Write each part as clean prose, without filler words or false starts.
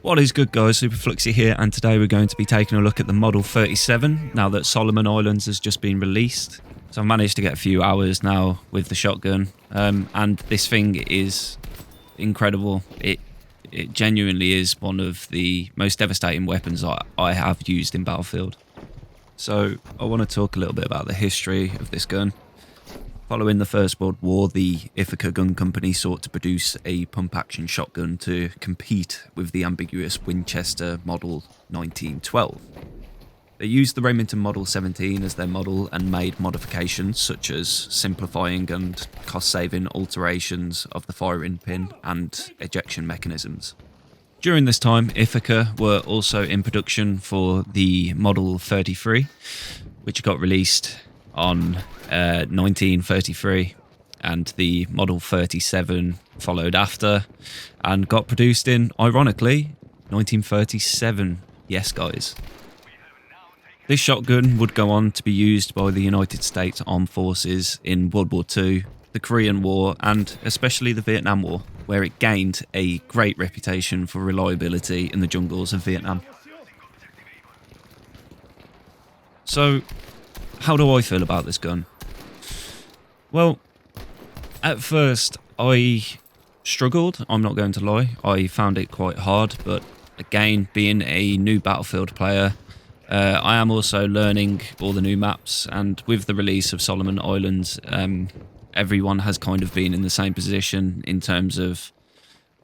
What is good, guys? Superfluxy here, and today we're going to be taking a look at the Model 37 now that Solomon Islands has just been released. So I've managed to get a few hours now with the shotgun, and this thing is incredible. It genuinely is one of the most devastating weapons I have used in Battlefield. So I want to talk a little bit about the history of this gun. Following the First World War, the Ithaca Gun Company sought to produce a pump-action shotgun to compete with the ambiguous Winchester Model 1912. They used the Remington Model 17 as their model and made modifications such as simplifying and cost-saving alterations of the firing pin and ejection mechanisms. During this time, Ithaca were also in production for the Model 33, which got released on 1933, and the Model 37 followed after and got produced in, ironically, 1937. Yes, guys. This shotgun would go on to be used by the United States Armed Forces in World War II, the Korean War, and especially the Vietnam War, where it gained a great reputation for reliability in the jungles of Vietnam. So, how do I feel about this gun? Well, at first I struggled, I'm not going to lie. I found it quite hard, but again, being a new Battlefield player, I am also learning all the new maps, and with the release of Solomon Islands, everyone has kind of been in the same position in terms of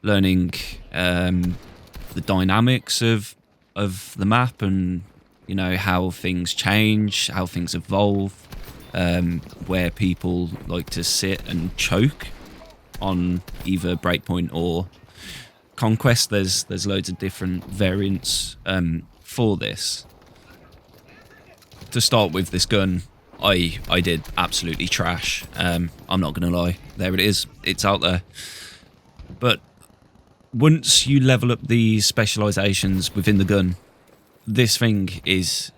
learning the dynamics of the map, and you know how things change, how things evolve, where people like to sit and choke on either breakpoint or conquest. There's loads of different variants for this. To start with, this gun, I did absolutely trash. I'm not gonna lie. There it is. It's out there. But once you level up the specializations within the gun, this thing is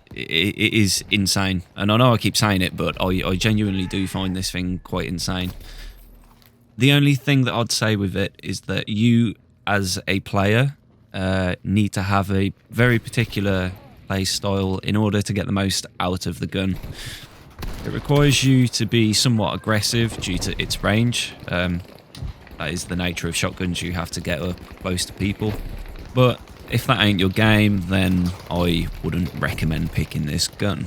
insane. And I know I keep saying it, but I genuinely do find this thing quite insane. The only thing that I'd say with it is that you, as a player, need to have a very particular play style in order to get the most out of the gun. It requires you to be somewhat aggressive due to its range. That is the nature of shotguns. You have to get up close to people. But if that ain't your game, then I wouldn't recommend picking this gun.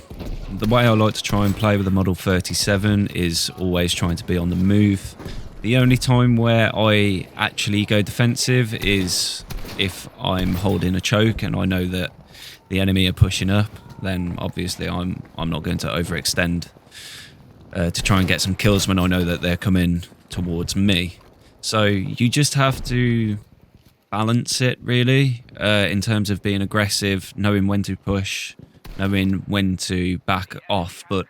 The way I like to try and play with the Model 37 is always trying to be on the move. The only time where I actually go defensive is if I'm holding a choke and I know that the enemy are pushing up. Then obviously I'm not going to overextend to try and get some kills when I know that they're coming towards me. So you just have to balance it, really, in terms of being aggressive, knowing when to push, knowing when to back off. But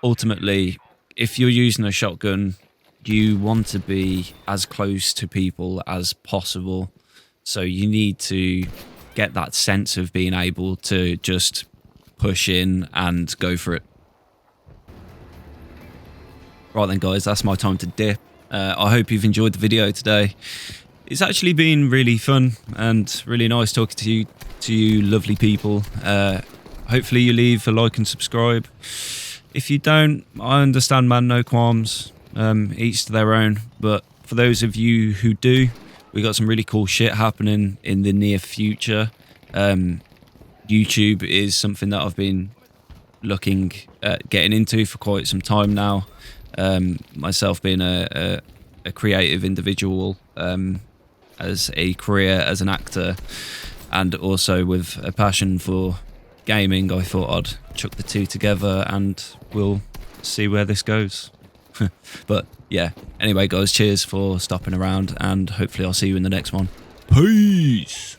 ultimately, if you're using a shotgun, you want to be as close to people as possible. So you need to get that sense of being able to just push in and go for it. Right then, guys, that's my time to dip. I hope you've enjoyed the video today. It's actually been really fun and really nice talking to you lovely people. Hopefully you leave a like and subscribe. If you don't, I understand, man, no qualms. Each to their own. But for those of you who do, we got some really cool shit happening in the near future. YouTube is something that I've been looking at getting into for quite some time now. Myself being a creative individual, as a career as an actor, and also with a passion for gaming, I thought I'd chuck the two together and we'll see where this goes. But yeah, anyway, guys, cheers for stopping around, and hopefully I'll see you in the next one. Peace.